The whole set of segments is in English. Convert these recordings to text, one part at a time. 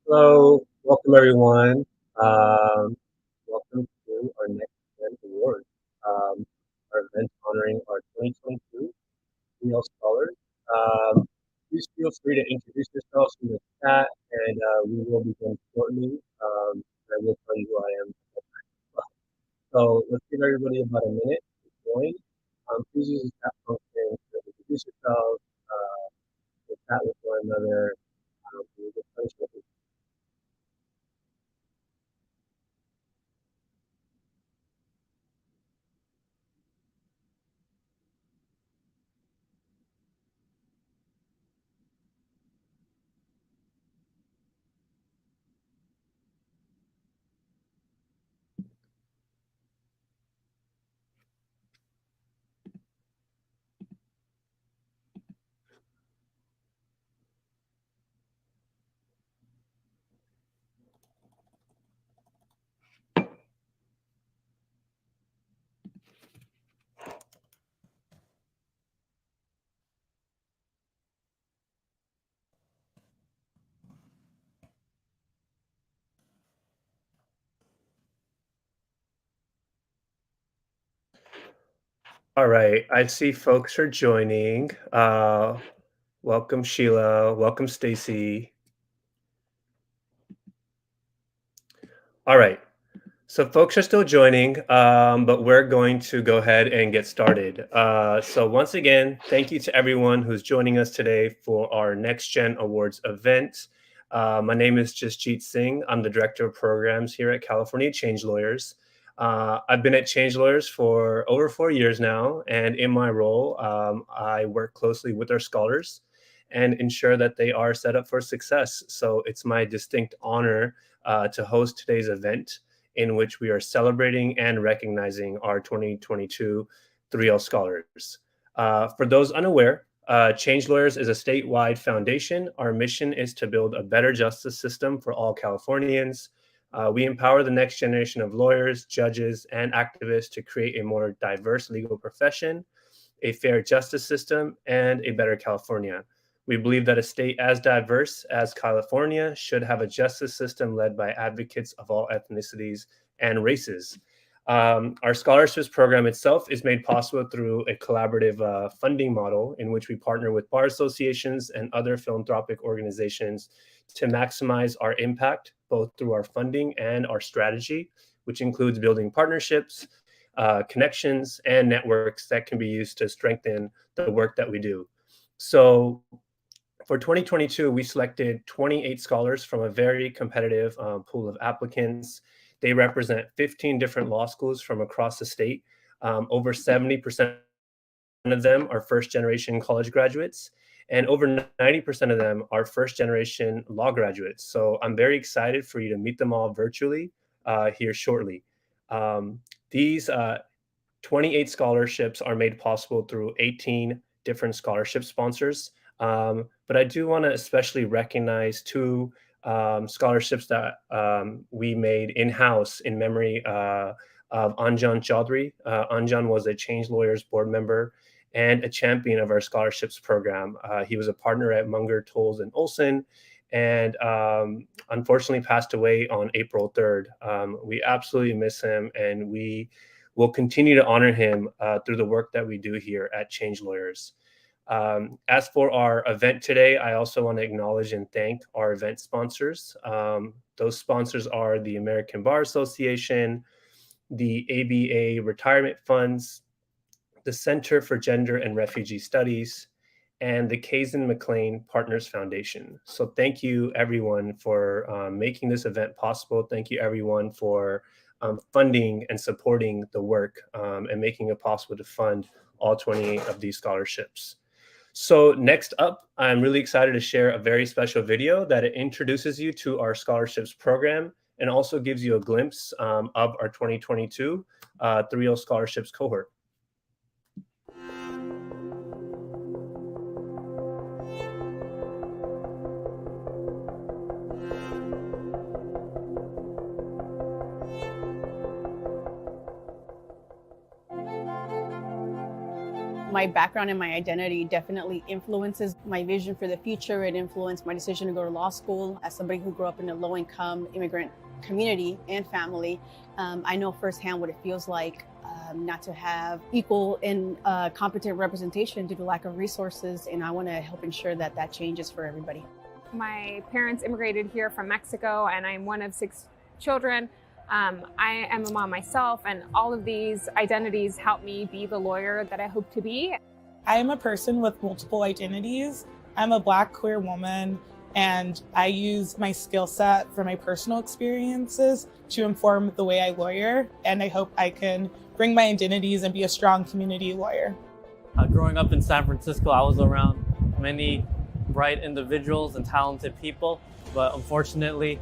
Hello, welcome everyone. Um, Welcome to our next event award. Our event honoring our 2022 female scholars. Please feel free to introduce yourselves in the chat, and we will begin shortly. I will tell you who I am. So let's give everybody about a minute to join. Please use the chat function to introduce yourselves, to chat with one another. We will finish with this. All right, I see folks are joining. Welcome, Sheila. Welcome, Stacy. All right. So folks are still joining, but we're going to go ahead and get started. So once again, thank you to everyone who's joining us today for our Next Gen Awards event. My name is Jasjeet Singh. I'm the Director of Programs here at California ChangeLawyers. I've been at ChangeLawyers for over 4 years now, and in my role, I work closely with our scholars and ensure that they are set up for success. So it's my distinct honor to host today's event, in which we are celebrating and recognizing our 2022 3L scholars. For those unaware, ChangeLawyers is a statewide foundation. Our mission is to build a better justice system for all Californians. We empower the next generation of lawyers, judges, and activists to create a more diverse legal profession, a fair justice system, and a better California. We believe that a state as diverse as California should have a justice system led by advocates of all ethnicities and races. Our scholarships program itself is made possible through a collaborative funding model in which we partner with bar associations and other philanthropic organizations to maximize our impact, both through our funding and our strategy, which includes building partnerships, connections, and networks that can be used to strengthen the work that we do. So for 2022, we selected 28 scholars from a very competitive pool of applicants. They represent 15 different law schools from across the state. Over 70% of them are first-generation college graduates, and over 90% of them are first-generation law graduates. So I'm very excited for you to meet them all virtually here shortly. These 28 scholarships are made possible through 18 different scholarship sponsors. But I do want to especially recognize two scholarships that we made in-house in memory of Anjan Chaudhry. Anjan was a ChangeLawyers board member and a champion of our scholarships program. He was a partner at Munger, Tolles, and Olson, and unfortunately passed away on April 3rd. We absolutely miss him, and we will continue to honor him through the work that we do here at ChangeLawyers. As for our event today, I also want to acknowledge and thank our event sponsors. Those sponsors are the American Bar Association, the ABA Retirement Funds, the Center for Gender and Refugee Studies, and the Kazan McLean Partners Foundation. So thank you everyone for making this event possible. Thank you everyone for funding and supporting the work and making it possible to fund all 28 of these scholarships. So next up, I'm really excited to share a very special video that introduces you to our scholarships program and also gives you a glimpse of our 2022 3L scholarships cohort. My background and my identity definitely influences my vision for the future. It influenced my decision to go to law school. As somebody who grew up in a low-income immigrant community and family, I know firsthand what it feels like not to have equal and competent representation due to lack of resources, and I want to help ensure that that changes for everybody. My parents immigrated here from Mexico, and I'm one of 6 children. I am a mom myself, and all of these identities help me be the lawyer that I hope to be. I am a person with multiple identities. I'm a Black queer woman, and I use my skill set from my personal experiences to inform the way I lawyer, and I hope I can bring my identities and be a strong community lawyer. Growing up in San Francisco, I was around many bright individuals and talented people, but unfortunately,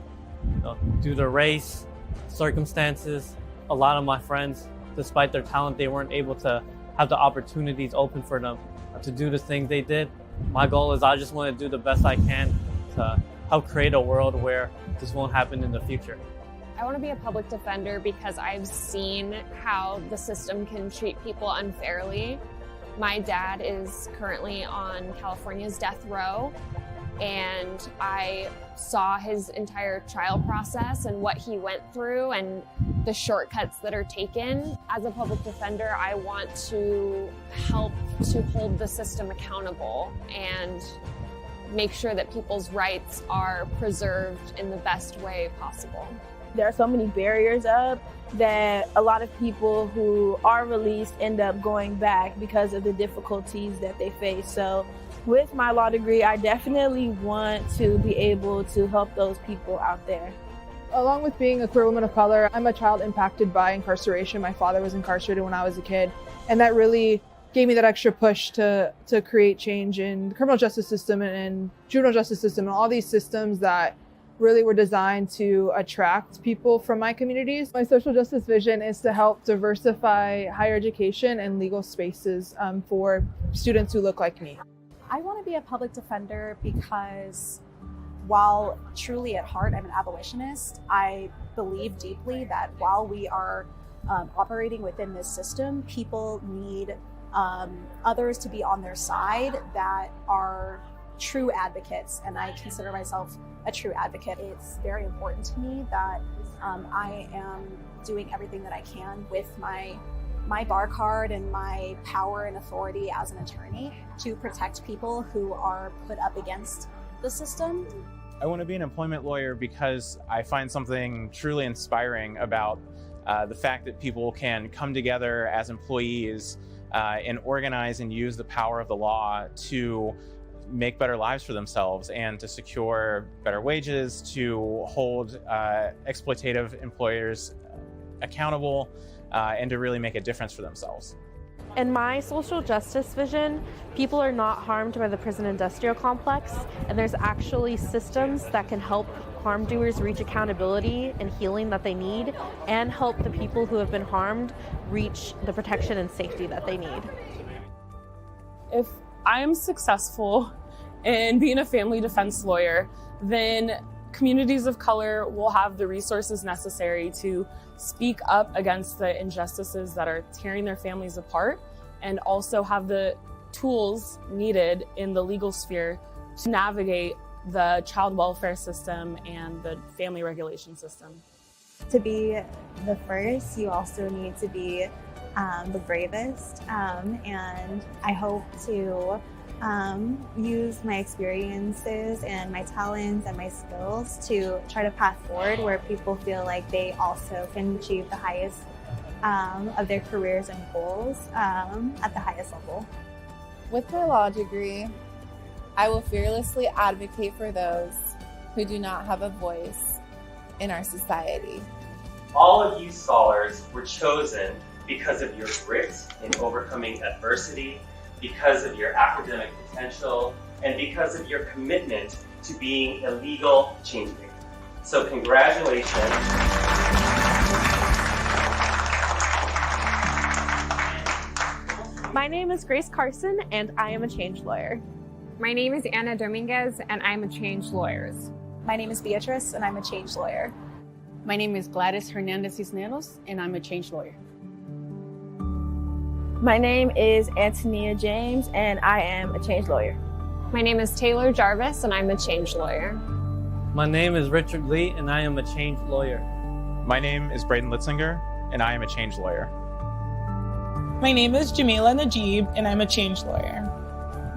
due to race, circumstances, a lot of my friends, despite their talent, they weren't able to have the opportunities open for them to do the things they did. My goal is I just want to do the best I can to help create a world where this won't happen in the future. I want to be a public defender because I've seen how the system can treat people unfairly. My dad is currently on California's death row, and I saw his entire trial process and what he went through, and the shortcuts that are taken. As a public defender, I want to help to hold the system accountable and make sure that people's rights are preserved in the best way possible. There are so many barriers up that a lot of people who are released end up going back because of the difficulties that they face. So with my law degree, I definitely want to be able to help those people out there. Along with being a queer woman of color, I'm a child impacted by incarceration. My father was incarcerated when I was a kid, and that really gave me that extra push to create change in the criminal justice system and juvenile justice system and all these systems that really were designed to attract people from my communities. My social justice vision is to help diversify higher education and legal spaces for students who look like me. I want to be a public defender because while truly at heart I'm an abolitionist, I believe deeply that while we are operating within this system, people need others to be on their side that are true advocates, and I consider myself a true advocate. It's very important to me that I am doing everything that I can with my bar card and my power and authority as an attorney to protect people who are put up against the system. I want to be an employment lawyer because I find something truly inspiring about the fact that people can come together as employees and organize and use the power of the law to make better lives for themselves and to secure better wages, to hold exploitative employers accountable, and to really make a difference for themselves. In my social justice vision, people are not harmed by the prison industrial complex, and there's actually systems that can help harm doers reach accountability and healing that they need, and help the people who have been harmed reach the protection and safety that they need. If I am successful in being a family defense lawyer, then communities of color will have the resources necessary to speak up against the injustices that are tearing their families apart, and also have the tools needed in the legal sphere to navigate the child welfare system and the family regulation system. To be the first, you also need to be the bravest, and I hope to use my experiences and my talents and my skills to try to path forward where people feel like they also can achieve the highest of their careers and goals at the highest level. With my law degree, I will fearlessly advocate for those who do not have a voice in our society. All of you scholars were chosen because of your grit in overcoming adversity, because of your academic potential, and because of your commitment to being a legal change maker. So congratulations. My name is Grace Carson, and I am a change lawyer. My name is Anna Dominguez, and I'm a change lawyer. My name is Beatrice, and I'm a change lawyer. My name is Gladys Hernandez Cisneros, and I'm a change lawyer. My name is Antonia James, and I am a change lawyer. My name is Taylor Jarvis, and I'm a change lawyer. My name is Richard Lee, and I am a change lawyer. My name is Braden Litzinger, and I am a change lawyer. My name is Jamila Najib, and I'm a change lawyer.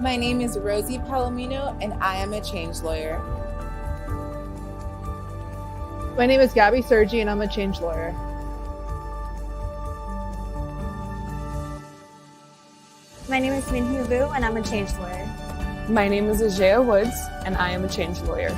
My name is Rosie Palomino, and I am a change lawyer. My name is Gabby Sergi, and I'm a change lawyer. My name is Minhyu Vu, and I'm a change lawyer. My name is Ajaya Woods, and I am a change lawyer.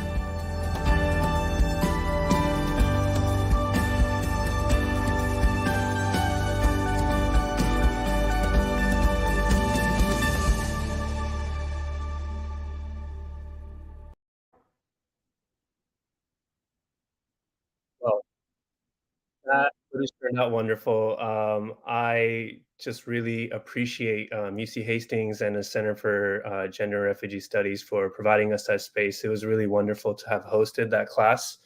Well, that really turned out wonderful. I just really appreciate UC Hastings and the Center for Gender and Refugee Studies for providing us that space. It was really wonderful to have hosted that class.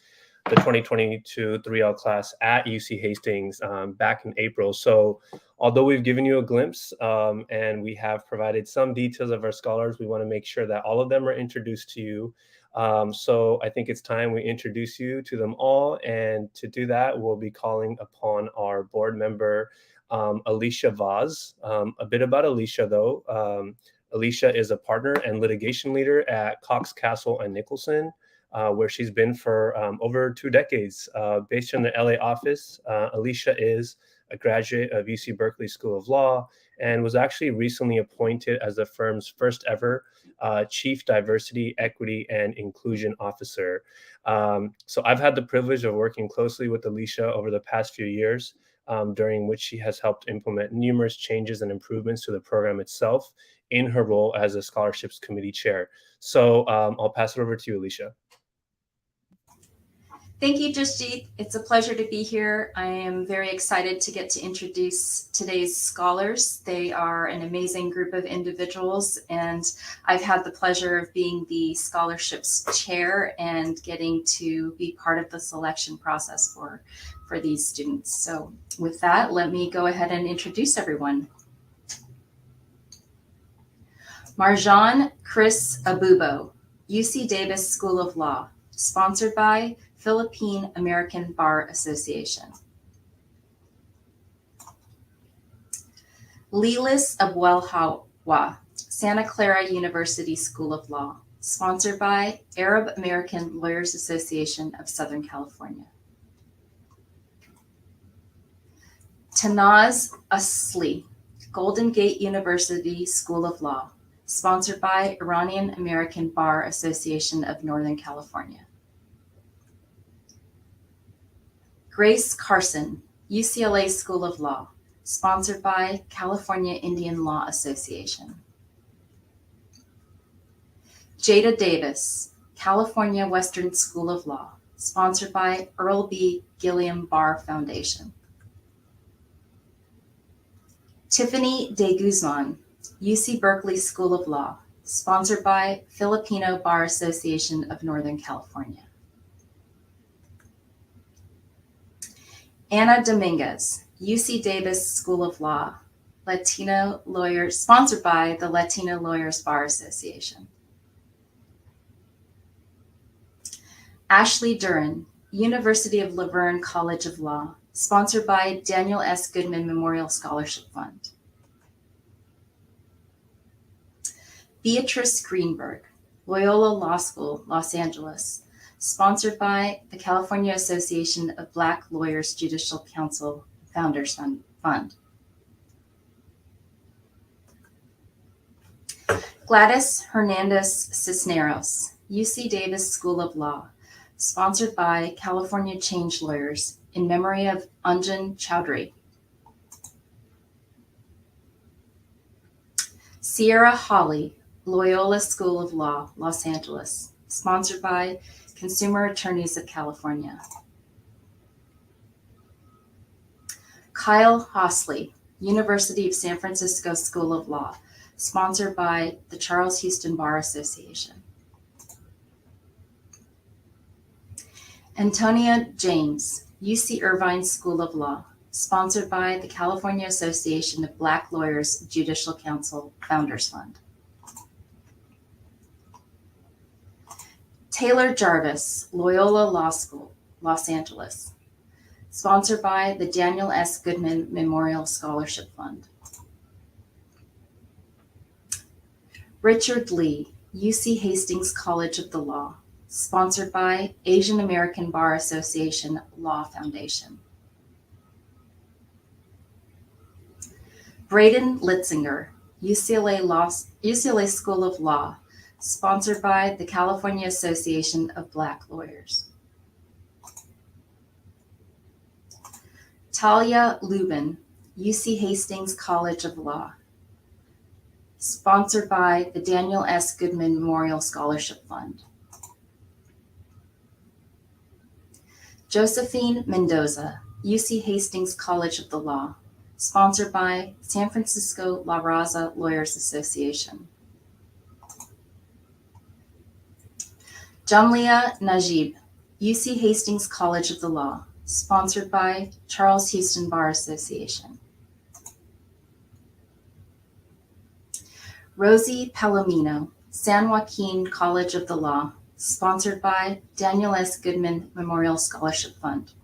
the 2022 3L class at UC Hastings back in April. So although we've given you a glimpse and we have provided some details of our scholars, we want to make sure that all of them are introduced to you. So I think it's time we introduce you to them all. And to do that, we'll be calling upon our board member, Alicia Vaz. A bit about Alicia, though. Alicia is a partner and litigation leader at Cox, Castle and Nicholson, where she's been for over 2 decades. Based in the LA office, Alicia is a graduate of UC Berkeley School of Law and was actually recently appointed as the firm's first ever Chief Diversity, Equity, and Inclusion Officer. So I've had the privilege of working closely with Alicia over the past few years, during which she has helped implement numerous changes and improvements to the program itself in her role as a scholarships committee chair. So I'll pass it over to you, Alicia. Thank you, Jasjeet. It's a pleasure to be here. I am very excited to get to introduce today's scholars. They are an amazing group of individuals, and I've had the pleasure of being the scholarships chair and getting to be part of the selection process for these students. So with that, let me go ahead and introduce everyone. Marjan Chris Abubo, UC Davis School of Law, sponsored by Philippine American Bar Association. Lilis Abuelhawa, Santa Clara University School of Law, sponsored by Arab American Lawyers Association of Southern California. Tanaz Asli, Golden Gate University School of Law, sponsored by Iranian American Bar Association of Northern California. Grace Carson, UCLA School of Law, sponsored by California Indian Law Association. Jada Davis, California Western School of Law, sponsored by Earl B. Gilliam Bar Foundation. Tiffany De Guzman, UC Berkeley School of Law, sponsored by Filipino Bar Association of Northern California. Ana Dominguez, UC Davis School of Law, Latino Lawyers, sponsored by the Latino Lawyers Bar Association. Ashley Duran, University of Laverne College of Law, sponsored by Daniel S. Goodman Memorial Scholarship Fund. Beatrice Greenberg, Loyola Law School, Los Angeles, sponsored by the California Association of Black Lawyers Judicial Council Founders Fund. Gladys Hernandez Cisneros, UC Davis School of Law, sponsored by California ChangeLawyers in memory of Anjan Chowdhury. Sierra Hawley, Loyola School of Law, Los Angeles, sponsored by Consumer Attorneys of California. Kyle Hosley, University of San Francisco School of Law, sponsored by the Charles Houston Bar Association. Antonia James, UC Irvine School of Law, sponsored by the California Association of Black Lawyers Judicial Council Founders Fund. Taylor Jarvis, Loyola Law School, Los Angeles, sponsored by the Daniel S. Goodman Memorial Scholarship Fund. Richard Lee, UC Hastings College of the Law, sponsored by Asian American Bar Association Law Foundation. Braden Litzinger, UCLA School of Law, sponsored by the California Association of Black Lawyers. Talia Lubin, UC Hastings College of Law, sponsored by the Daniel S. Goodman Memorial Scholarship Fund. Josephine Mendoza, UC Hastings College of the Law, sponsored by San Francisco La Raza Lawyers Association. Jamlia Najib, UC Hastings College of the Law, sponsored by Charles Houston Bar Association. Rosie Palomino, San Joaquin College of the Law, sponsored by Daniel S. Goodman Memorial Scholarship Fund.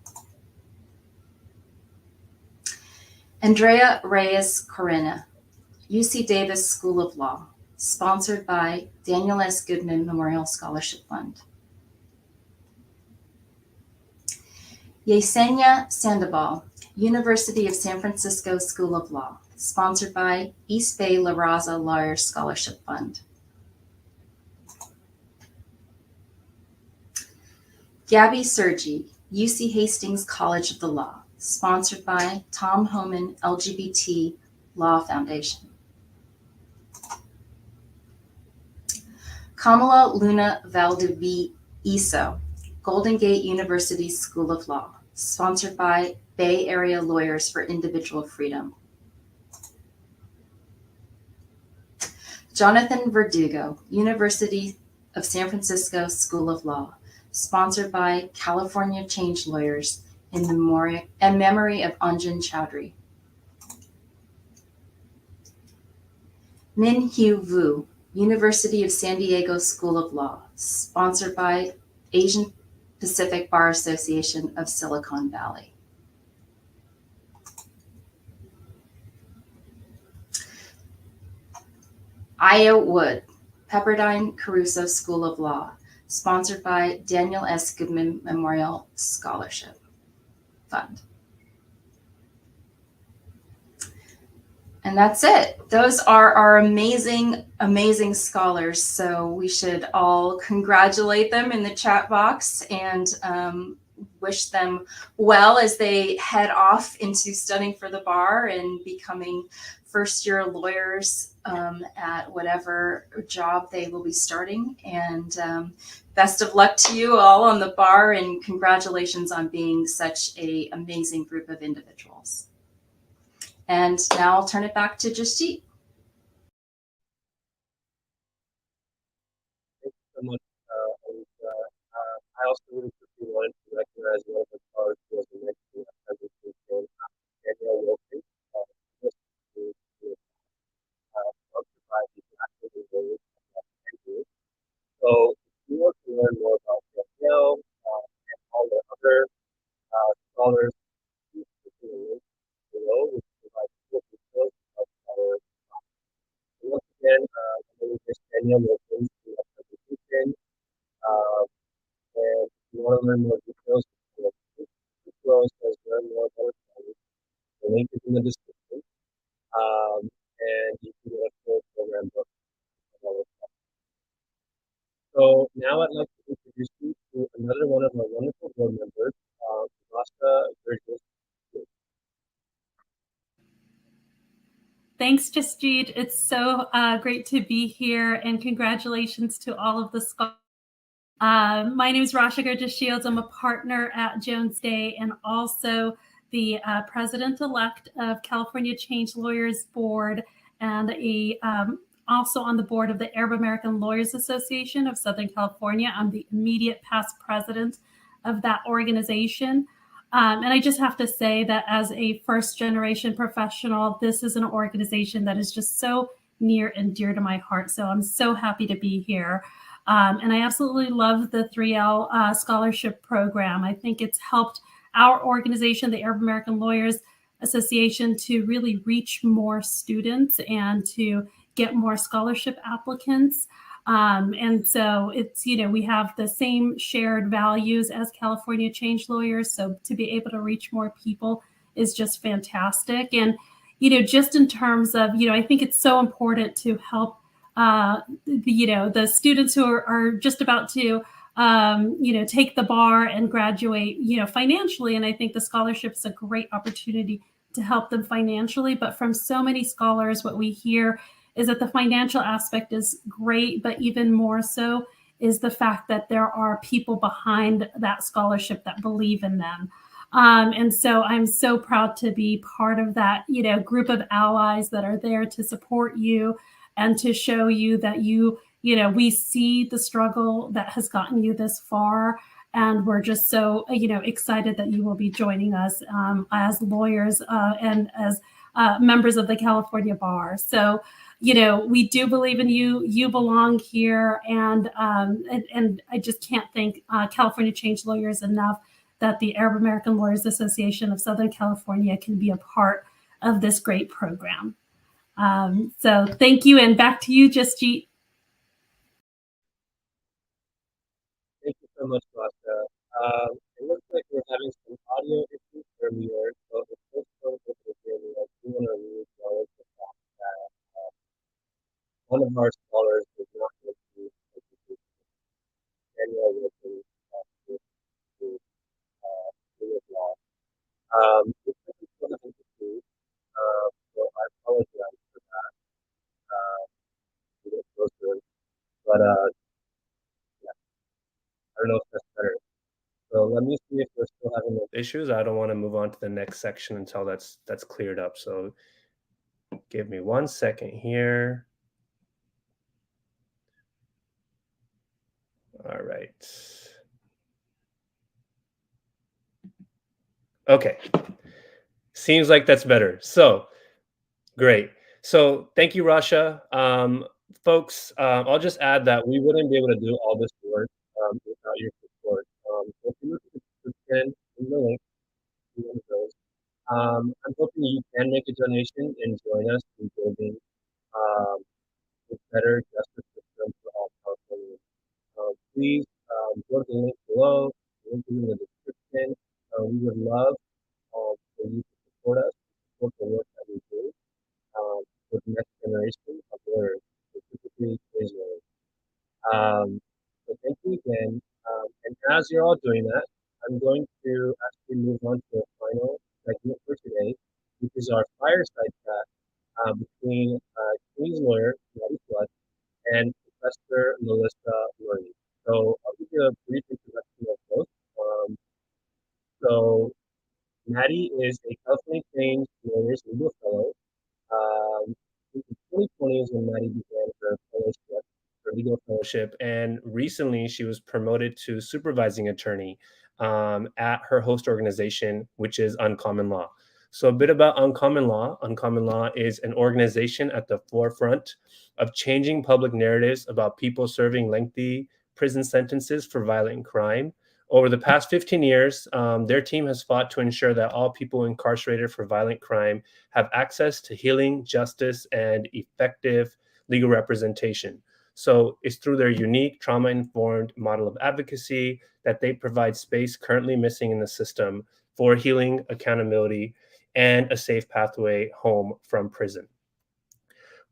Andrea Reyes Corena, UC Davis School of Law, sponsored by Daniel S. Goodman Memorial Scholarship Fund. Yesenia Sandoval, University of San Francisco School of Law, sponsored by East Bay La Raza Lawyers Scholarship Fund. Gabby Sergi, UC Hastings College of the Law, sponsored by Tom Homan LGBT Law Foundation. Kamala Luna Valdivieso, Golden Gate University School of Law, sponsored by Bay Area Lawyers for Individual Freedom. Jonathan Verdugo, University of San Francisco School of Law, sponsored by California ChangeLawyers in memory of Anjan Chowdhury. Min Hugh Vu, University of San Diego School of Law, sponsored by Asian Pacific Bar Association of Silicon Valley. Aya Wood, Pepperdine Caruso School of Law, sponsored by Daniel S. Goodman Memorial Scholarship Fund. And that's it. Those are our amazing, amazing scholars. So we should all congratulate them in the chat box and wish them well as they head off into studying for the bar and becoming first-year lawyers at whatever job they will be starting. And best of luck to you all on the bar, and congratulations on being such an amazing group of individuals. And now I'll turn it back to Jasjeet. Thank you so much. I also really quickly wanted to recognize one of the scholars who was mentioned as a teacher, Danielle Wilson, sponsored by the National Lawyers Fellow. So if you want to learn more about Danielle and all the other scholars, please click the link below, which provides full details of our talk. Once again, my name is Danielle Wilson, the presentation. And if you want to learn more details, as well as learn more about it, the link is in the description. And you can get a full program book. So now I'd like to introduce you to another one of our wonderful board members, Melisa Murray. Thanks, Jasjeet. It's so great to be here, and congratulations to all of the scholars. My name is Rasha Gurja-Shields. I'm a partner at Jones Day and also the president-elect of California ChangeLawyers Board, and also on the board of the Arab American Lawyers Association of Southern California. I'm the immediate past president of that organization. And I just have to say that as a first-generation professional, this is an organization that is just so near and dear to my heart. So I'm so happy to be here. And I absolutely love the 3L scholarship program. I think it's helped our organization, the Arab American Lawyers Association, to really reach more students and to get more scholarship applicants. And so it's, we have the same shared values as California ChangeLawyers. So to be able to reach more people is just fantastic. And, just in terms of, I think it's so important to help, the students who are just about to, take the bar and graduate, financially. And I think the scholarship is a great opportunity to help them financially. But from so many scholars, what we hear is that the financial aspect is great, but even more so is the fact that there are people behind that scholarship that believe in them. And so I'm so proud to be part of that, group of allies that are there to support you and to show you that we see the struggle that has gotten you this far. And we're just so, excited that you will be joining us as lawyers and as members of the California Bar. So, we do believe in you. You belong here. And I just can't thank California Change Lawyers enough that the Arab American Lawyers Association of Southern California can be a part of this great program. So thank you. And back to you, Jasjeet. Thank you so much, Rasha. It looks like we're having some audio issues earlier, so if this phone is here, I do want to acknowledge the fact that one of our scholars is not going to be Daniel Wilson to law. This is still having issues, so I apologize for that. To get closer, but yeah, I don't know if that's better. So let me see if we're still having those issues. I don't want to move on to the next section until that's cleared up. So give me 1 second here. All right. Okay. Seems like that's better. So great. So thank you, Rasha. Folks, I'll just add that we wouldn't be able to do all this work without your support. If you look at the description in the link, one of those, I'm hoping you can make a donation and join us in building a better justice system for all Californians. Please go to the link below, the link is in the description. We would love for you to support us, support the work that we do for the next generation of lawyers, specifically Change Lawyers. So thank you again. And as you're all doing that, I'm going to actually move on to the final segment for today, which is our Fireside Chat between Change lawyer Maddie Flood and Professor Melisa Murray. So I'll give you a brief introduction of both. So Maddie is a California Change Lawyers Legal Fellow. In the 2020s when Maddie began her fellowship, her legal fellowship, and recently she was promoted to supervising attorney at her host organization, which is Uncommon Law. So a bit about Uncommon Law. Uncommon Law is an organization at the forefront of changing public narratives about people serving lengthy prison sentences for violent crime. Over the past 15 years, their team has fought to ensure that all people incarcerated for violent crime have access to healing, justice, and effective legal representation. So it's through their unique trauma-informed model of advocacy that they provide space currently missing in the system for healing, accountability, and a safe pathway home from prison.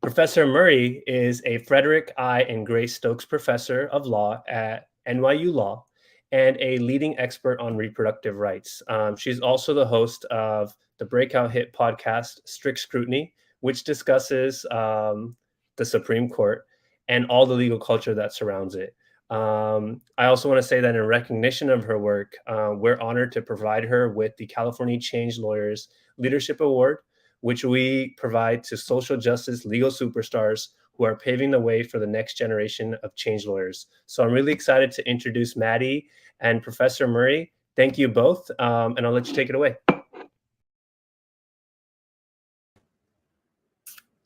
Professor Murray is a Frederick I and Grace Stokes Professor of Law at NYU Law and a leading expert on reproductive rights. She's also the host of the breakout hit podcast, Strict Scrutiny, which discusses the Supreme Court and all the legal culture that surrounds it. I also want to say that in recognition of her work, we're honored to provide her with the California Change Lawyers Leadership Award, which we provide to social justice legal superstars who are paving the way for the next generation of change lawyers. So I'm really excited to introduce Maddie and Professor Murray. Thank you both, and I'll let you take it away.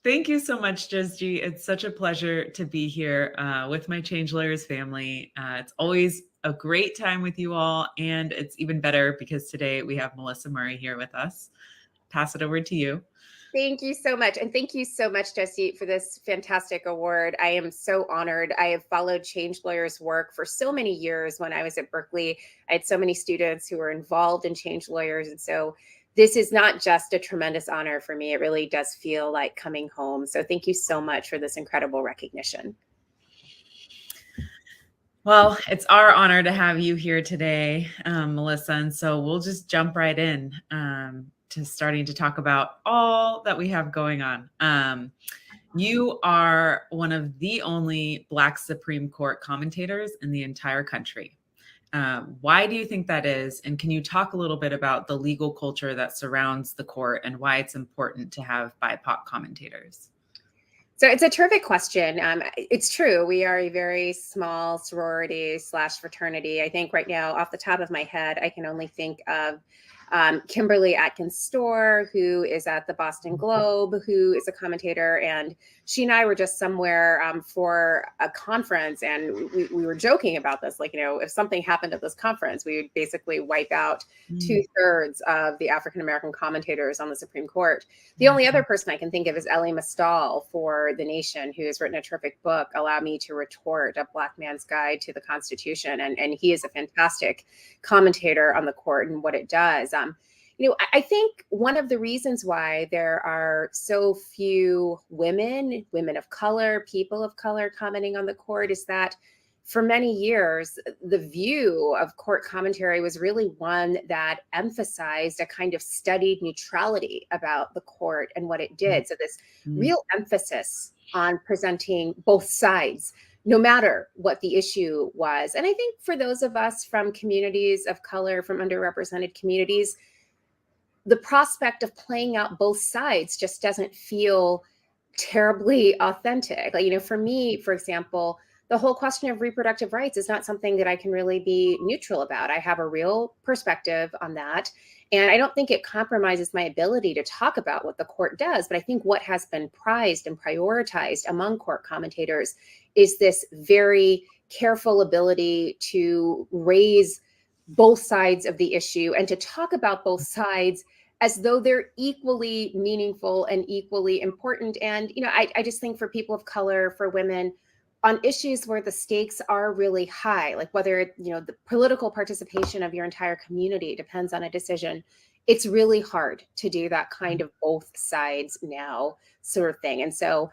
Thank you so much, Jasjeet. It's such a pleasure to be here with my Change Lawyers family. It's always a great time with you all, and it's even better because today we have Melisa Murray here with us. Pass it over to you. Thank you so much. And thank you so much, Jasjeet, for this fantastic award. I am so honored. I have followed Change Lawyers' work for so many years. When I was at Berkeley, I had so many students who were involved in Change Lawyers. And so this is not just a tremendous honor for me. It really does feel like coming home. So thank you so much for this incredible recognition. Well, it's our honor to have you here today, Melisa. And so we'll just jump right in to starting to talk about all that we have going on. You are one of the only Black Supreme Court commentators in the entire country. Why do you think that is? And can you talk a little bit about the legal culture that surrounds the court and why it's important to have BIPOC commentators? So it's a terrific question. It's true. We are a very small sorority / fraternity. I think right now, off the top of my head, I can only think of Kimberly Atkins Storr, who is at the Boston Globe, who is a commentator. And she and I were just somewhere for a conference. And we were joking about this. Like, if something happened at this conference, we would basically wipe out 2/3 of the African-American commentators on the Supreme Court. The only other person I can think of is Elie Mystal for The Nation, who has written a terrific book, Allow Me to Retort, A Black Man's Guide to the Constitution. And he is a fantastic commentator on the court and what it does. I think one of the reasons why there are so few women of color, people of color commenting on the court is that for many years, the view of court commentary was really one that emphasized a kind of studied neutrality about the court and what it did. So this real emphasis on presenting both sides, no matter what the issue was. And I think for those of us from communities of color, from underrepresented communities, the prospect of playing out both sides just doesn't feel terribly authentic. Like, for me, for example, the whole question of reproductive rights is not something that I can really be neutral about. I have a real perspective on that. And I don't think it compromises my ability to talk about what the court does. But I think what has been prized and prioritized among court commentators is this very careful ability to raise both sides of the issue and to talk about both sides as though they're equally meaningful and equally important. And, I just think for people of color, for women, on issues where the stakes are really high, like whether, the political participation of your entire community depends on a decision, it's really hard to do that kind of both sides now sort of thing. And so,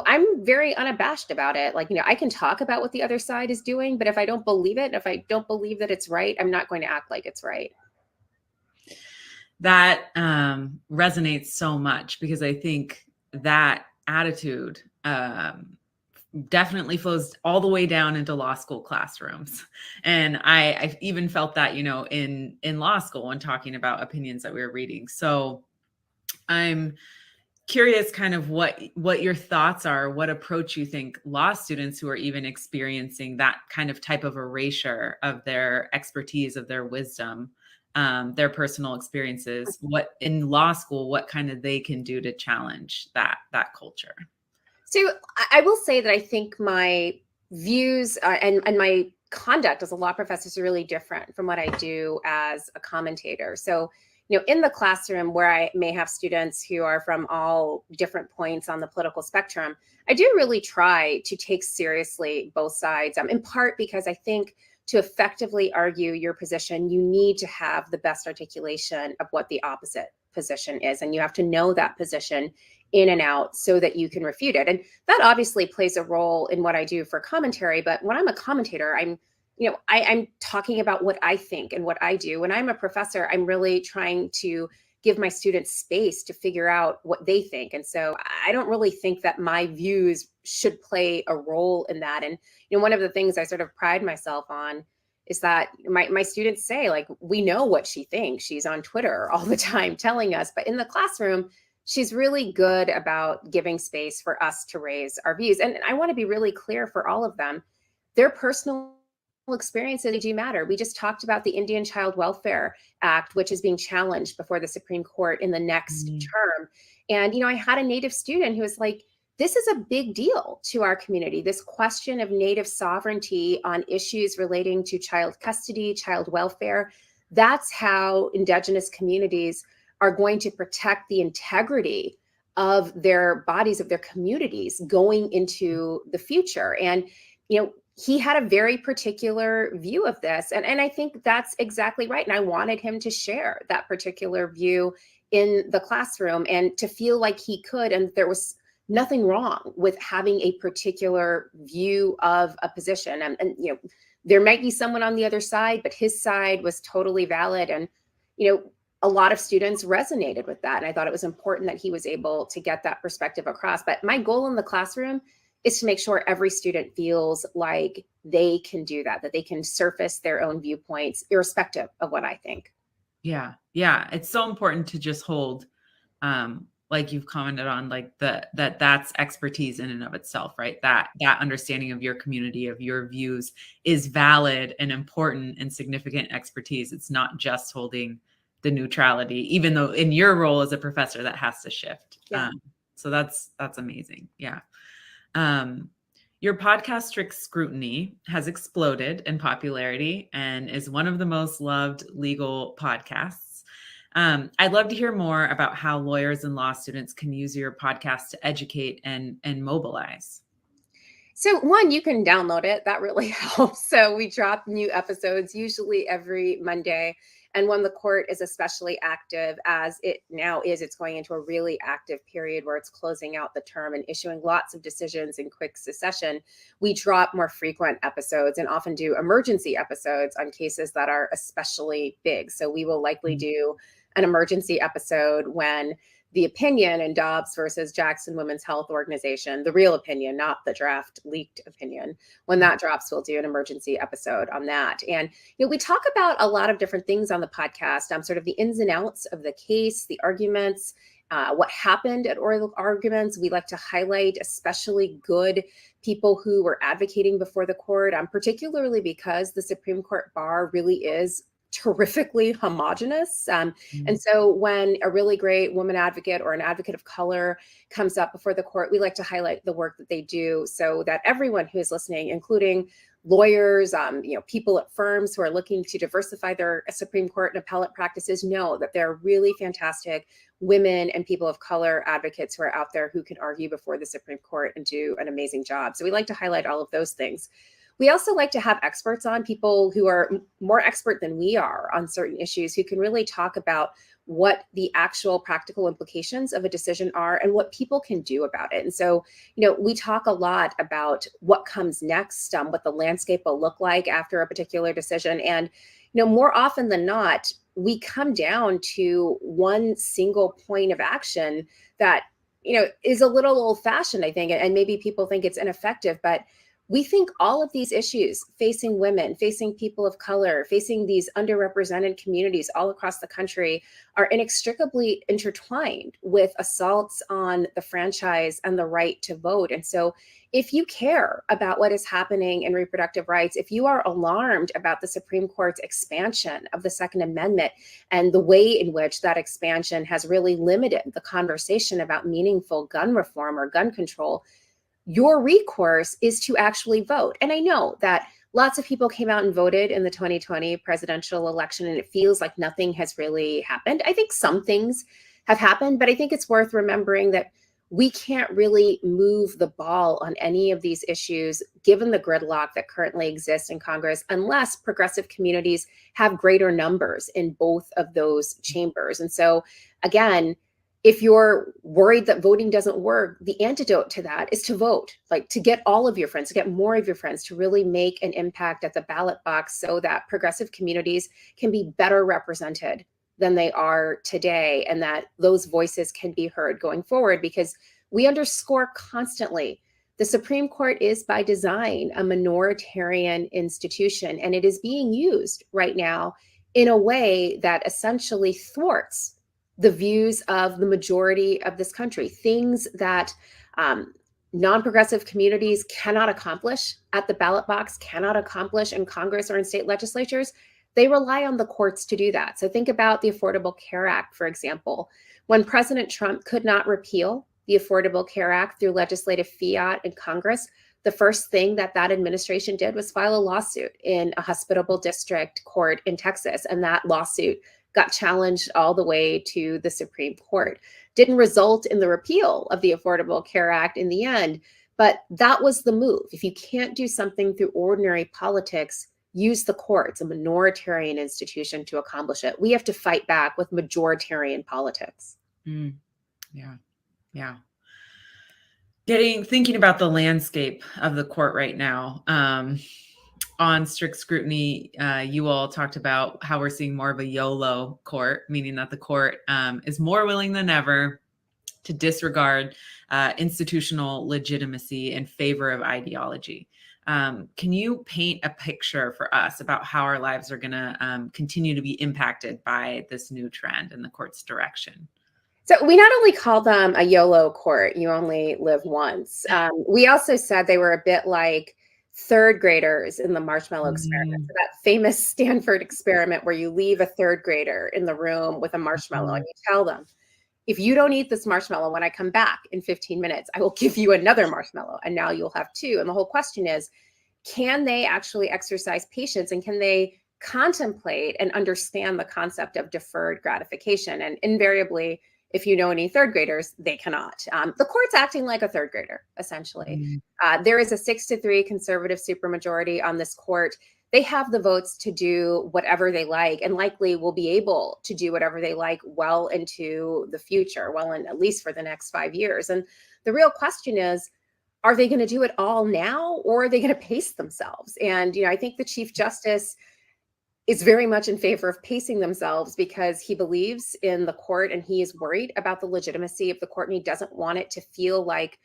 I'm very unabashed about it. Like, I can talk about what the other side is doing, but if I don't believe it, if I don't believe that it's right, I'm not going to act like it's right. That resonates so much because I think that attitude definitely flows all the way down into law school classrooms. And I've even felt that, in law school when talking about opinions that we were reading. So I'm curious kind of what your thoughts are, what approach you think law students who are even experiencing that kind of type of erasure of their expertise, of their wisdom, their personal experiences, what in law school, what kind of they can do to challenge that culture. So I will say that I think my views and my conduct as a law professor is really different from what I do as a commentator. So, in the classroom where I may have students who are from all different points on the political spectrum, I do really try to take seriously both sides, in part because I think to effectively argue your position, you need to have the best articulation of what the opposite position is. And you have to know that position in and out so that you can refute it. And that obviously plays a role in what I do for commentary. But when I'm a commentator, I'm talking about what I think and what I do. When I'm a professor, I'm really trying to give my students space to figure out what they think. And so I don't really think that my views should play a role in that. And, one of the things I sort of pride myself on is that my students say, like, we know what she thinks. She's on Twitter all the time telling us, but in the classroom, she's really good about giving space for us to raise our views. And I want to be really clear for all of them. Their personal experiences do matter. We just talked about the Indian Child Welfare Act, which is being challenged before the Supreme Court in the next term. And, I had a Native student who was like, this is a big deal to our community. This question of Native sovereignty on issues relating to child custody, child welfare, that's how Indigenous communities are going to protect the integrity of their bodies, of their communities going into the future. And, he had a very particular view of this. And I think that's exactly right. And I wanted him to share that particular view in the classroom and to feel like he could. And there was nothing wrong with having a particular view of a position. And there might be someone on the other side, but his side was totally valid. And, a lot of students resonated with that. And I thought it was important that he was able to get that perspective across. But my goal in the classroom is to make sure every student feels like they can do that they can surface their own viewpoints, irrespective of what I think. Yeah. It's so important to just hold like you've commented on, like that's expertise in and of itself, right? That understanding of your community, of your views is valid and important and significant expertise. It's not just holding the neutrality, even though in your role as a professor that has to shift. Yeah. So that's amazing. Yeah. Your podcast, Strict Scrutiny, has exploded in popularity and is one of the most loved legal podcasts. I'd love to hear more about how lawyers and law students can use your podcast to educate and mobilize. So one, you can download it. That really helps. So we drop new episodes usually every Monday. And when the court is especially active, as it now is, it's going into a really active period where it's closing out the term and issuing lots of decisions in quick succession. We drop more frequent episodes and often do emergency episodes on cases that are especially big. So we will likely do an emergency episode when the opinion in Dobbs versus Jackson Women's Health Organization, the real opinion, not the draft leaked opinion, when that drops, we'll do an emergency episode on that. And, we talk about a lot of different things on the podcast, sort of the ins and outs of the case, the arguments, what happened at oral arguments. We like to highlight especially good people who were advocating before the court, particularly because the Supreme Court bar really is terrifically homogenous. And so when a really great woman advocate or an advocate of color comes up before the court, we like to highlight the work that they do so that everyone who is listening, including lawyers, people at firms who are looking to diversify their Supreme Court and appellate practices, know that there are really fantastic women and people of color advocates who are out there who can argue before the Supreme Court and do an amazing job. So we like to highlight all of those things. We also like to have experts on, people who are more expert than we are on certain issues, who can really talk about what the actual practical implications of a decision are and what people can do about it. And so, we talk a lot about what comes next, what the landscape will look like after a particular decision. And, more often than not, we come down to one single point of action that, is a little old-fashioned, I think, and maybe people think it's ineffective, but we think all of these issues facing women, facing people of color, facing these underrepresented communities all across the country are inextricably intertwined with assaults on the franchise and the right to vote. And so if you care about what is happening in reproductive rights, if you are alarmed about the Supreme Court's expansion of the Second Amendment and the way in which that expansion has really limited the conversation about meaningful gun reform or gun control, your recourse is to actually vote. And I know that lots of people came out and voted in the 2020 presidential election, and it feels like nothing has really happened. I think some things have happened, but I think it's worth remembering that we can't really move the ball on any of these issues, given the gridlock that currently exists in Congress, unless progressive communities have greater numbers in both of those chambers. And so, again, if you're worried that voting doesn't work, the antidote to that is to vote, like to get all of your friends, to get more of your friends, to really make an impact at the ballot box so that progressive communities can be better represented than they are today, and that those voices can be heard going forward, because we underscore constantly the Supreme Court is by design a minoritarian institution, and it is being used right now in a way that essentially thwarts the views of the majority of this country, things that non-progressive communities cannot accomplish at the ballot box, cannot accomplish in Congress or in state legislatures. They rely on the courts to do that. So think about the Affordable Care Act, for example. When President Trump could not repeal the Affordable Care Act through legislative fiat in Congress, the first thing that administration did was file a lawsuit in a hospitable district court in Texas. And that lawsuit got challenged all the way to the Supreme Court. Didn't result in the repeal of the Affordable Care Act in the end, but that was the move. If you can't do something through ordinary politics, use the courts, a minoritarian institution, to accomplish it. We have to fight back with majoritarian politics. Yeah. Thinking about the landscape of the court right now, on Strict Scrutiny, you all talked about how we're seeing more of a YOLO court, meaning that the court is more willing than ever to disregard institutional legitimacy in favor of ideology. Can you paint a picture for us about how our lives are going to continue to be impacted by this new trend in the court's direction? So we not only call them a YOLO court, you only live once. We also said they were a bit like third graders in the marshmallow experiment. So that famous Stanford experiment where you leave a third grader in the room with a marshmallow and you tell them, if you don't eat this marshmallow when I come back in 15 minutes, I will give you another marshmallow. And now you'll have two. And the whole question is, can they actually exercise patience and can they contemplate and understand the concept of deferred gratification? And invariably, if you know any third graders, they cannot. The court's acting like a third grader, essentially. There is a 6-3 conservative supermajority on this court. They have the votes to do whatever they like and likely will be able to do whatever they like well into the future, well, in, at least for the next 5 years. And the real question is, are they going to do it all now or are they going to pace themselves? And, I think the Chief Justice is very much in favor of pacing themselves because he believes in the court and he is worried about the legitimacy of the court. And he doesn't want it to feel like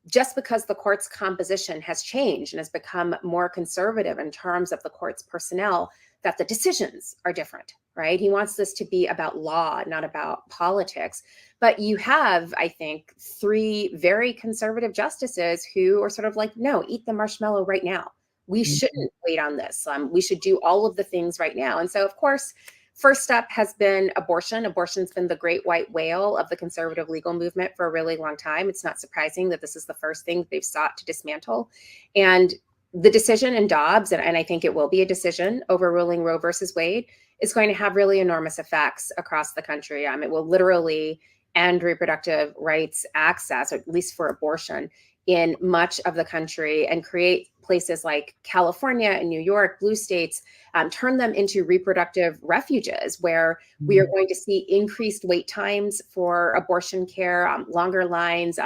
just because the court's composition has changed and has become more conservative in terms of the court's personnel, that the decisions are different, right? He wants this to be about law, not about politics. But you have, I think, 3 very conservative justices who are sort of like, no, eat the marshmallow right now. We shouldn't wait on this. We should do all of the things right now. And so, of course, first step has been abortion. Abortion's been the great white whale of the conservative legal movement for a really long time. It's not surprising that this is the first thing they've sought to dismantle. And the decision in Dobbs, and I think it will be a decision overruling Roe versus Wade, is going to have really enormous effects across the country. It will literally end reproductive rights access, or at least for abortion, in much of the country and create places like California and New York, blue states, turn them into reproductive refuges where we are going to see increased wait times for abortion care, longer lines,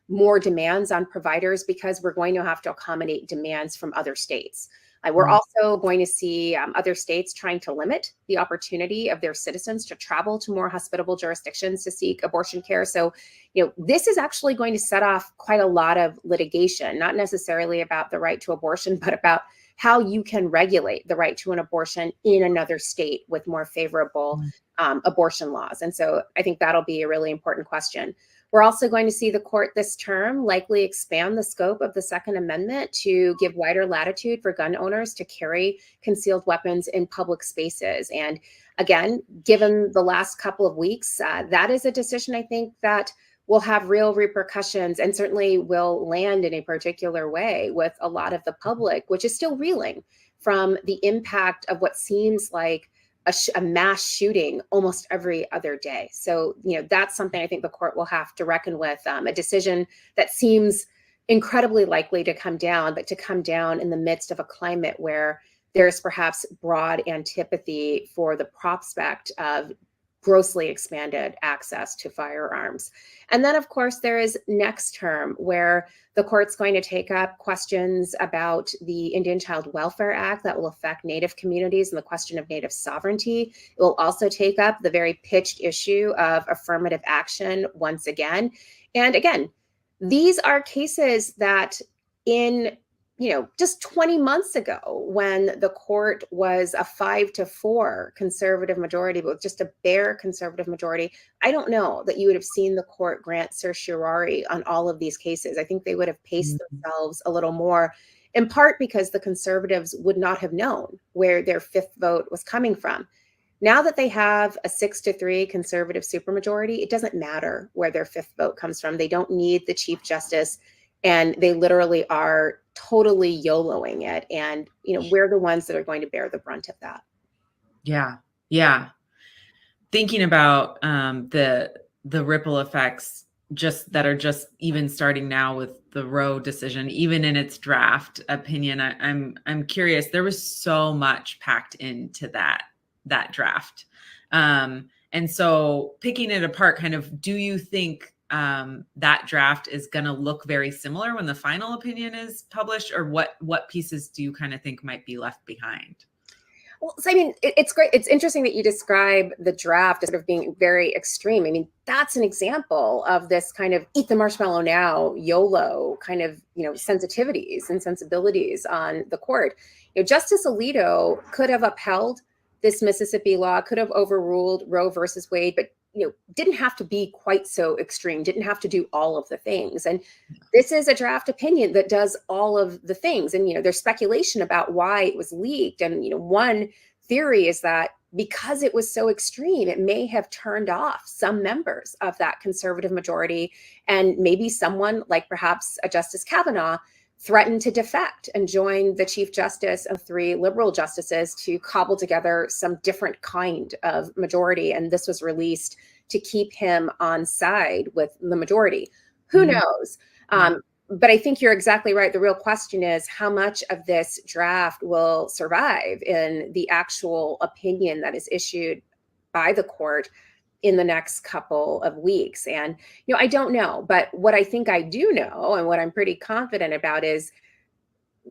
more demands on providers because we're going to have to accommodate demands from other states. We're also going to see other states trying to limit the opportunity of their citizens to travel to more hospitable jurisdictions to seek abortion care. So, this is actually going to set off quite a lot of litigation, not necessarily about the right to abortion, but about how you can regulate the right to an abortion in another state with more favorable abortion laws. And so I think that'll be a really important question. We're also going to see the court this term likely expand the scope of the Second Amendment to give wider latitude for gun owners to carry concealed weapons in public spaces. And again, given the last couple of weeks, that is a decision I think that will have real repercussions and certainly will land in a particular way with a lot of the public, which is still reeling from the impact of what seems like a mass shooting almost every other day. So, that's something I think the court will have to reckon with, a decision that seems incredibly likely to come down, but to come down in the midst of a climate where there's perhaps broad antipathy for the prospect of grossly expanded access to firearms. And then, of course, there is next term where the court's going to take up questions about the Indian Child Welfare Act that will affect Native communities and the question of Native sovereignty. It will also take up the very pitched issue of affirmative action once again. And again, these are cases that in just 20 months ago, when the court was a 5-4 conservative majority, but with just a bare conservative majority, I don't know that you would have seen the court grant certiorari on all of these cases. I think they would have paced themselves a little more, in part because the conservatives would not have known where their 5th vote was coming from. Now that they have a 6-3 conservative supermajority, it doesn't matter where their 5th vote comes from. They don't need the Chief Justice. And they literally are totally YOLOing it. And, we're the ones that are going to bear the brunt of that. Yeah. Yeah. Thinking about the ripple effects that are just even starting now with the Roe decision, even in its draft opinion, I'm curious. There was so much packed into that draft. And so picking it apart, kind of, do you think that draft is going to look very similar when the final opinion is published, or what pieces do you kind of think might be left behind? Well, so it's great. It's interesting that you describe the draft as sort of being very extreme. That's an example of this kind of eat the marshmallow now, YOLO kind of, sensitivities and sensibilities on the court. Justice Alito could have upheld this Mississippi law, could have overruled Roe versus Wade, but didn't have to be quite so extreme, didn't have to do all of the things. And this is a draft opinion that does all of the things. And, there's speculation about why it was leaked. And, one theory is that because it was so extreme, it may have turned off some members of that conservative majority. And maybe someone like perhaps a Justice Kavanaugh threatened to defect and join the Chief Justice of 3 liberal justices to cobble together some different kind of majority. And this was released to keep him on side with the majority. Who knows? But I think you're exactly right. The real question is how much of this draft will survive in the actual opinion that is issued by the court in the next couple of weeks. And, I don't know, but what I think I do know and what I'm pretty confident about is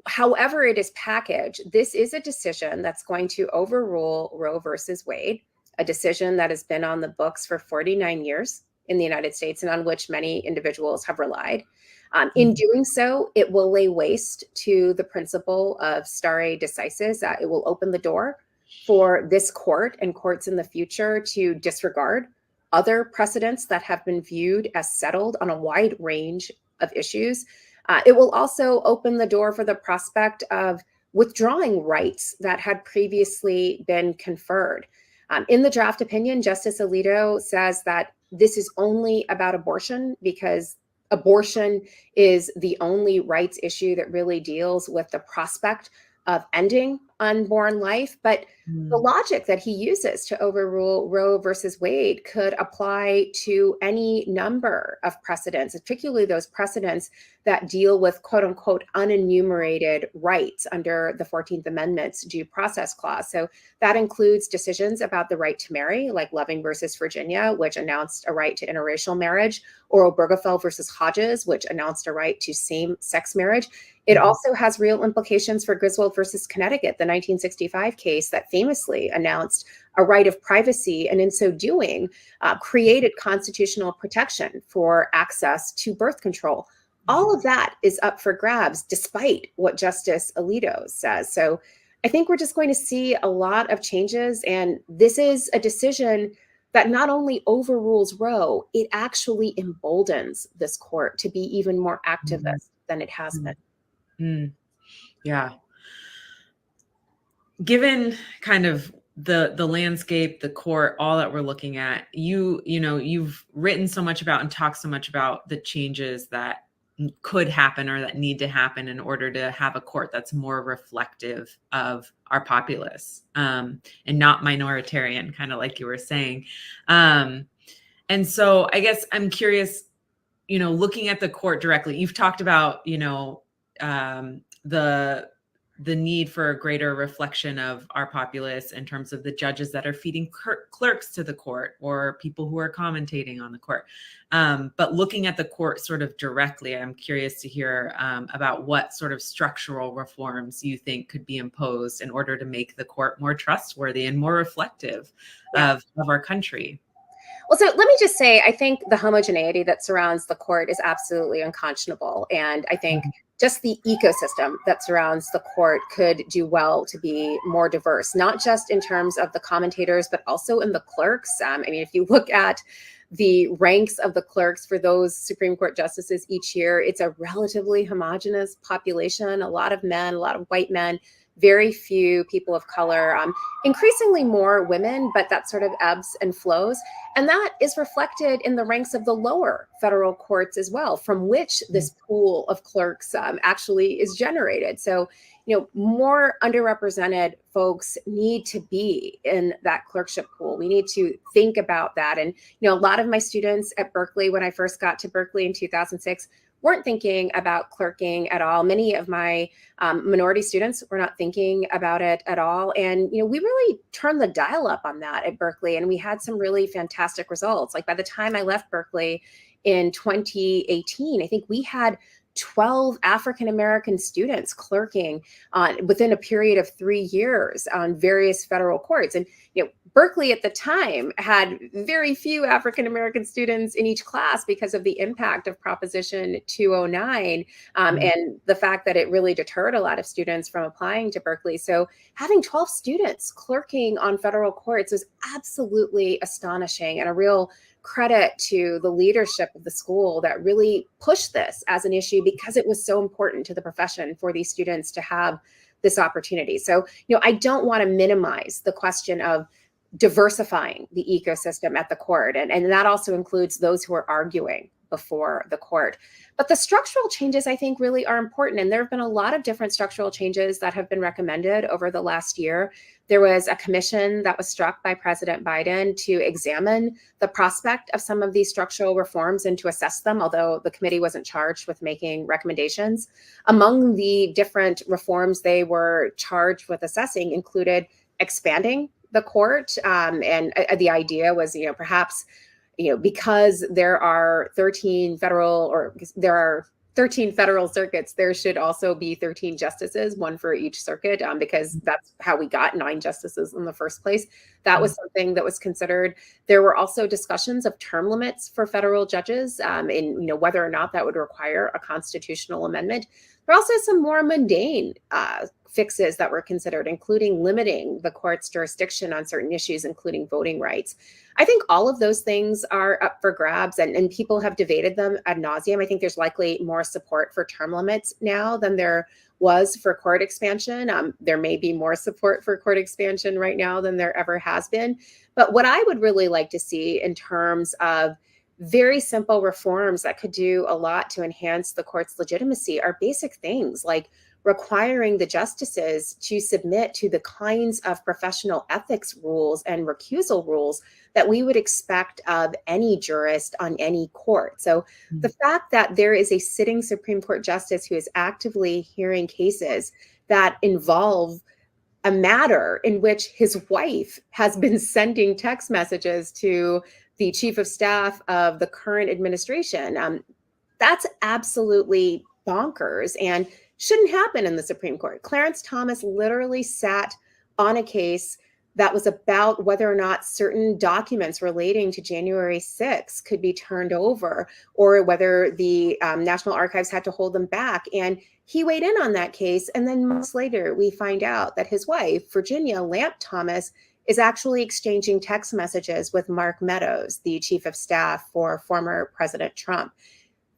however it is packaged, this is a decision that's going to overrule Roe versus Wade, a decision that has been on the books for 49 years in the United States and on which many individuals have relied. In doing so, it will lay waste to the principle of stare decisis. It will open the door for this court and courts in the future to disregard other precedents that have been viewed as settled on a wide range of issues. It will also open the door for the prospect of withdrawing rights that had previously been conferred. In the draft opinion, Justice Alito says that this is only about abortion because abortion is the only rights issue that really deals with the prospect of ending unborn life. But the logic that he uses to overrule Roe versus Wade could apply to any number of precedents, particularly those precedents that deal with quote unquote unenumerated rights under the 14th Amendment's due process clause. So that includes decisions about the right to marry, like Loving versus Virginia, which announced a right to interracial marriage, or Obergefell versus Hodges, which announced a right to same-sex marriage. It also has real implications for Griswold versus Connecticut, the 1965 case that famously announced a right of privacy, and in so doing, created constitutional protection for access to birth control. All of that is up for grabs, despite what Justice Alito says. So I think we're just going to see a lot of changes, and this is a decision that not only overrules Roe, it actually emboldens this court to be even more activist than it has been. Yeah. Given kind of the landscape, the court, all that we're looking at, you've written so much about and talked so much about the changes that could happen or that need to happen in order to have a court that's more reflective of our populace and not minoritarian, kind of like you were saying. And so I guess I'm curious, looking at the court directly, you've talked about, the need for a greater reflection of our populace in terms of the judges that are feeding clerks to the court or people who are commentating on the court. But looking at the court sort of directly, I'm curious to hear about what sort of structural reforms you think could be imposed in order to make the court more trustworthy and more reflective of our country. Well, so let me just say, I think the homogeneity that surrounds the court is absolutely unconscionable. And I think just the ecosystem that surrounds the court could do well to be more diverse, not just in terms of the commentators, but also in the clerks. If you look at the ranks of the clerks for those Supreme Court justices each year, it's a relatively homogenous population, a lot of men, a lot of white men, very few people of color, increasingly more women, but that sort of ebbs and flows. And that is reflected in the ranks of the lower federal courts as well, from which this pool of clerks actually is generated. So, more underrepresented folks need to be in that clerkship pool. We need to think about that. And, a lot of my students at Berkeley, when I first got to Berkeley in 2006, weren't thinking about clerking at all. Many of my minority students were not thinking about it at all. And, we really turned the dial up on that at Berkeley, and we had some really fantastic results. Like by the time I left Berkeley in 2018, I think we had 12 African-American students clerking within a period of 3 years on various federal courts. And, Berkeley at the time had very few African American students in each class because of the impact of Proposition 209 and the fact that it really deterred a lot of students from applying to Berkeley. So having 12 students clerking on federal courts was absolutely astonishing and a real credit to the leadership of the school that really pushed this as an issue because it was so important to the profession for these students to have this opportunity. So, I don't want to minimize the question of diversifying the ecosystem at the court. And that also includes those who are arguing before the court. But the structural changes, I think, really are important. And there have been a lot of different structural changes that have been recommended over the last year. There was a commission that was struck by President Biden to examine the prospect of some of these structural reforms and to assess them, although the committee wasn't charged with making recommendations. Among the different reforms they were charged with assessing included expanding the court. And the idea was, perhaps, because there are 13 federal circuits, there should also be 13 justices, one for each circuit, because that's how we got 9 justices in the first place. That was something that was considered. There were also discussions of term limits for federal judges, and whether or not that would require a constitutional amendment. There are also some more mundane fixes that were considered, including limiting the court's jurisdiction on certain issues, including voting rights. I think all of those things are up for grabs, and people have debated them ad nauseum. I think there's likely more support for term limits now than there was for court expansion. There may be more support for court expansion right now than there ever has been. But what I would really like to see in terms of very simple reforms that could do a lot to enhance the court's legitimacy are basic things like requiring the justices to submit to the kinds of professional ethics rules and recusal rules that we would expect of any jurist on any court. So the fact that there is a sitting Supreme Court justice who is actively hearing cases that involve a matter in which his wife has been sending text messages to the chief of staff of the current administration, that's absolutely bonkers and shouldn't happen in the Supreme Court. Clarence Thomas literally sat on a case that was about whether or not certain documents relating to January 6th could be turned over or whether the National Archives had to hold them back. And he weighed in on that case. And then months later, we find out that his wife, Virginia Lamp Thomas, is actually exchanging text messages with Mark Meadows, the chief of staff for former President Trump.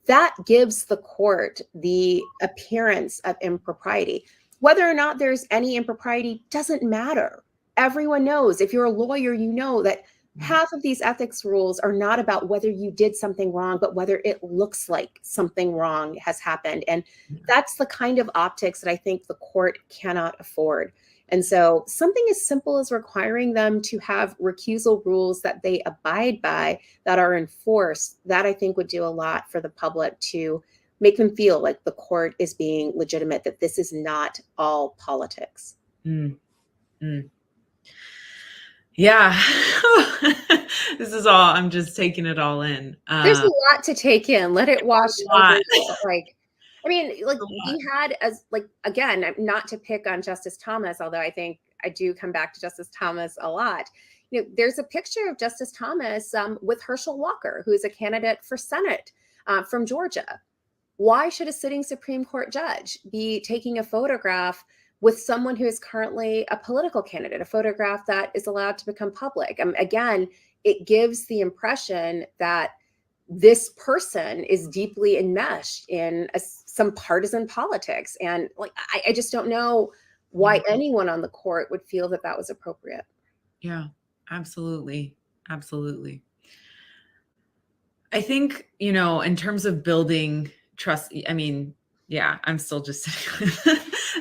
That gives the court the appearance of impropriety. Whether or not there's any impropriety doesn't matter. Everyone knows, if you're a lawyer, you know that half of these ethics rules are not about whether you did something wrong, but whether it looks like something wrong has happened. And that's the kind of optics that I think the court cannot afford. And so something as simple as requiring them to have recusal rules that they abide by, that are enforced, that I think would do a lot for the public to make them feel like the court is being legitimate, that this is not all politics. Yeah. This is all, I'm just taking it all in. There's a lot to take in. Let it wash over. We had again, not to pick on Justice Thomas, although I think I do come back to Justice Thomas a lot. There's a picture of Justice Thomas with Herschel Walker, who is a candidate for Senate from Georgia. Why should a sitting Supreme Court judge be taking a photograph with someone who is currently a political candidate, a photograph that is allowed to become public? Again, it gives the impression that this person is deeply enmeshed in some partisan politics. And I just don't know why anyone on the court would feel that that was appropriate. Yeah, absolutely. Absolutely. I think, in terms of building trust, I'm still just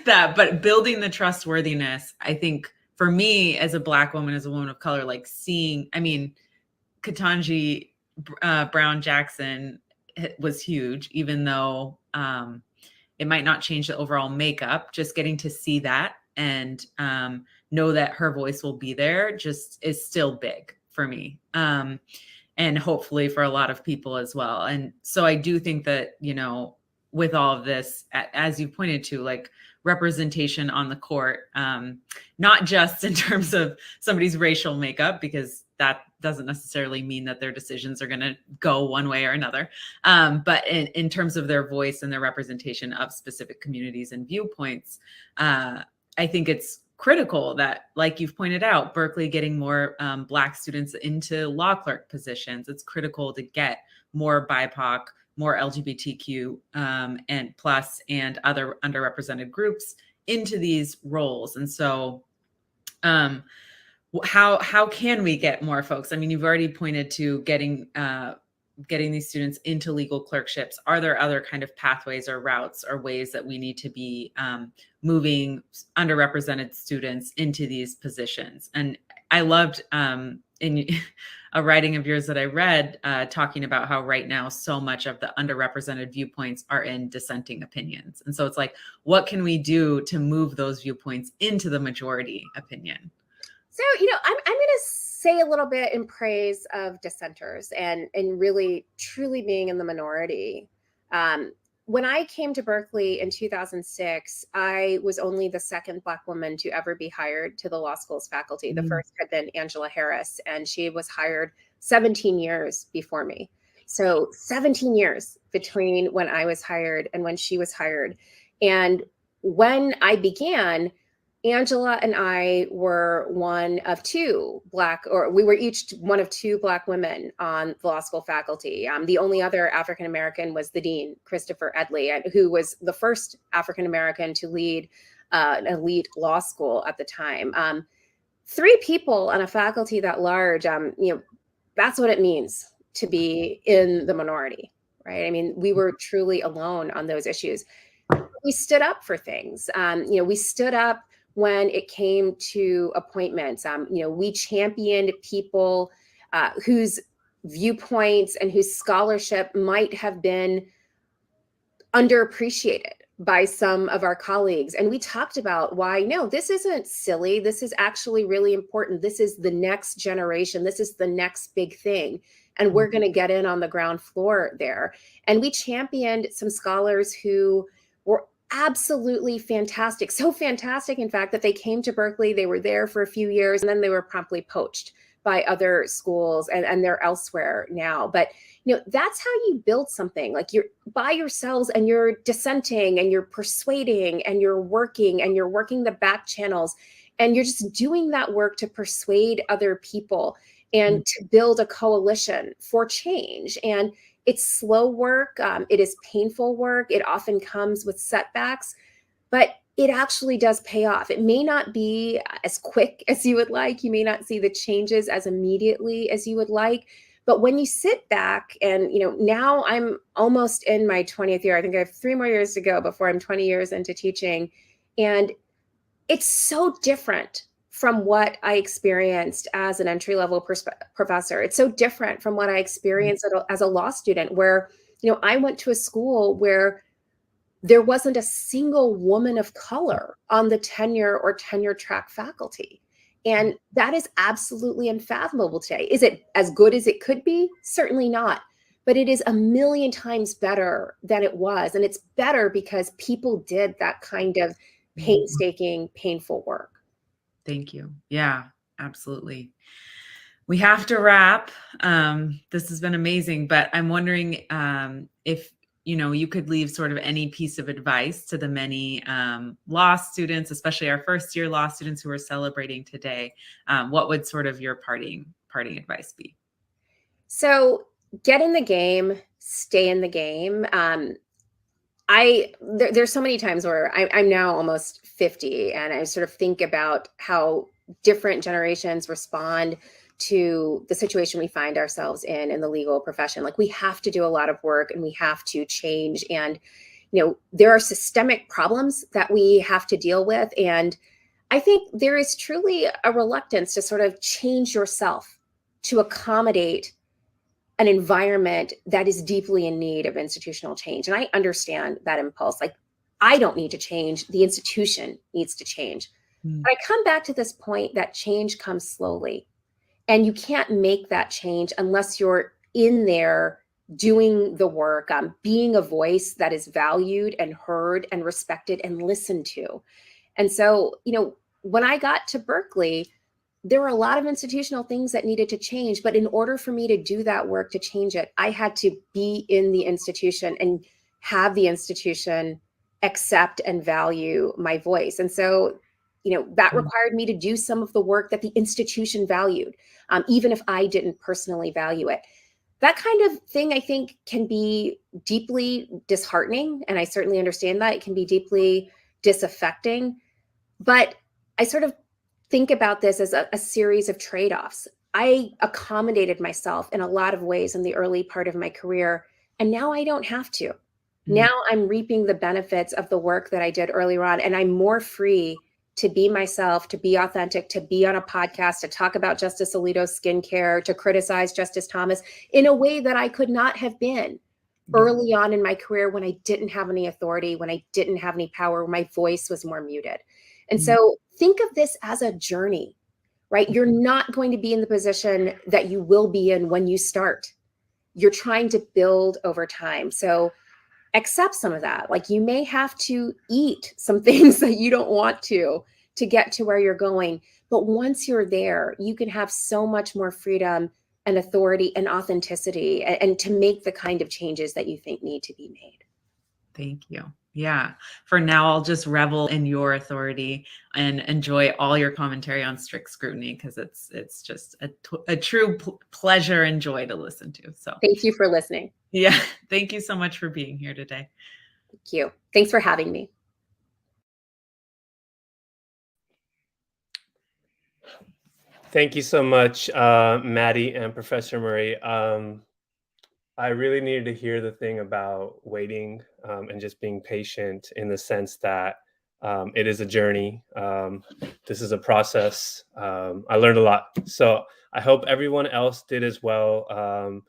that, but building the trustworthiness, I think for me as a Black woman, as a woman of color, seeing, Ketanji Brown Jackson was huge, even though it might not change the overall makeup. Just getting to see that and know that her voice will be there just is still big for me, and hopefully for a lot of people as well. And so I do think that with all of this, as you pointed to, representation on the court, not just in terms of somebody's racial makeup, because that doesn't necessarily mean that their decisions are going to go one way or another, but in terms of their voice and their representation of specific communities and viewpoints. I think it's critical that, like you've pointed out, Berkeley getting more Black students into law clerk positions. It's critical to get more BIPOC, more LGBTQ and plus and other underrepresented groups into these roles. And so how can we get more folks? I mean, you've already pointed to getting these students into legal clerkships. Are there other kind of pathways or routes or ways that we need to be moving underrepresented students into these positions? And I loved in a writing of yours that I read, talking about how right now so much of the underrepresented viewpoints are in dissenting opinions. And so it's like, what can we do to move those viewpoints into the majority opinion? So, I'm going to say a little bit in praise of dissenters and really truly being in the minority. When I came to Berkeley in 2006, I was only the second Black woman to ever be hired to the law school's faculty. The first had been Angela Harris, and she was hired 17 years before me. So 17 years between when I was hired and when she was hired. And when I began, Angela and I were one of two we were each one of two Black women on the law school faculty. The only other African-American was the dean, Christopher Edley, who was the first African-American to lead an elite law school at the time. 3 people on a faculty that large, that's what it means to be in the minority, right? I mean, we were truly alone on those issues. We stood up for things. We stood up when it came to appointments. We championed people whose viewpoints and whose scholarship might have been underappreciated by some of our colleagues. And we talked about why, no, this isn't silly. This is actually really important. This is the next generation. This is the next big thing. And we're going to get in on the ground floor there. And we championed some scholars who were absolutely fantastic. So fantastic, in fact, that they came to Berkeley, they were there for a few years, and then they were promptly poached by other schools, and they're elsewhere now. But that's how you build something. Like, you're by yourselves and you're dissenting and you're persuading and you're working the back channels, and you're just doing that work to persuade other people and to build a coalition for change. And it's slow work. It is painful work. It often comes with setbacks, but it actually does pay off. It may not be as quick as you would like. You may not see the changes as immediately as you would like. But when you sit back and, now I'm almost in my 20th year. I think I have 3 more years to go before I'm 20 years into teaching. And it's so different from what I experienced as an entry-level professor. It's so different from what I experienced as a law student, where, I went to a school where there wasn't a single woman of color on the tenure or tenure track faculty. And that is absolutely unfathomable today. Is it as good as it could be? Certainly not. But it is a million times better than it was. And it's better because people did that kind of painstaking, painful work. Thank you. Yeah, absolutely. We have to wrap. This has been amazing, but I'm wondering if you could leave sort of any piece of advice to the many law students, especially our first year law students who are celebrating today. What would sort of your parting advice be? So get in the game, stay in the game. There's so many times where I'm now almost 50, and I sort of think about how different generations respond to the situation we find ourselves in the legal profession. Like, we have to do a lot of work and we have to change. And, there are systemic problems that we have to deal with. And I think there is truly a reluctance to sort of change yourself to accommodate an environment that is deeply in need of institutional change. And I understand that impulse. Like, I don't need to change. The institution needs to change. But I come back to this point that change comes slowly. And you can't make that change unless you're in there doing the work, being a voice that is valued and heard and respected and listened to. And so, when I got to Berkeley, there were a lot of institutional things that needed to change. But in order for me to do that work, to change it, I had to be in the institution and have the institution accept and value my voice. And so, that required me to do some of the work that the institution valued, even if I didn't personally value it. That kind of thing, I think, can be deeply disheartening. And I certainly understand that. It can be deeply disaffecting. But I sort of think about this as a series of trade-offs. I accommodated myself in a lot of ways in the early part of my career, and now I don't have to. Now I'm reaping the benefits of the work that I did earlier on, and I'm more free to be myself, to be authentic, to be on a podcast, to talk about Justice Alito's skincare, to criticize Justice Thomas in a way that I could not have been early on in my career when I didn't have any authority, when I didn't have any power, when my voice was more muted. And so think of this as a journey, right? You're not going to be in the position that you will be in when you start. You're trying to build over time. So accept some of that. Like, you may have to eat some things that you don't want to get to where you're going. But once you're there, you can have so much more freedom and authority and authenticity and to make the kind of changes that you think need to be made. Thank you. Yeah. For now, I'll just revel in your authority and enjoy all your commentary on Strict Scrutiny, because it's just a true pleasure and joy to listen to. So thank you for listening. Yeah. Thank you so much for being here today. Thank you. Thanks for having me. Thank you so much, Maddie and Professor Murray. I really needed to hear the thing about waiting and just being patient, in the sense that it is a journey. This is a process. I learned a lot. So I hope everyone else did as well.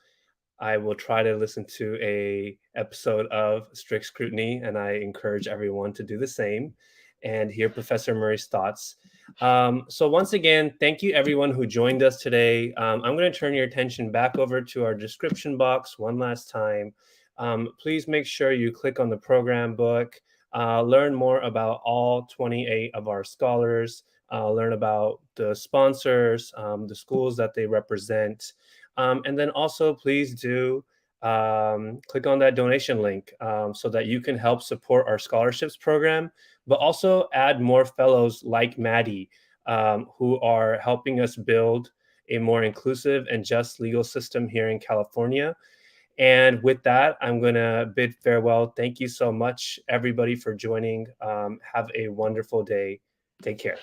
I will try to listen to a episode of Strict Scrutiny, and I encourage everyone to do the same and hear Professor Murray's thoughts. So once again, thank you everyone who joined us today. I'm going to turn your attention back over to our description box one last time. Please make sure you click on the program book, learn more about all 28 of our scholars, learn about the sponsors, the schools that they represent. And then also please do click on that donation link so that you can help support our scholarships program, but also add more fellows like Maddie, who are helping us build a more inclusive and just legal system here in California. And with that, I'm going to bid farewell. Thank you so much, everybody, for joining. Have a wonderful day. Take care.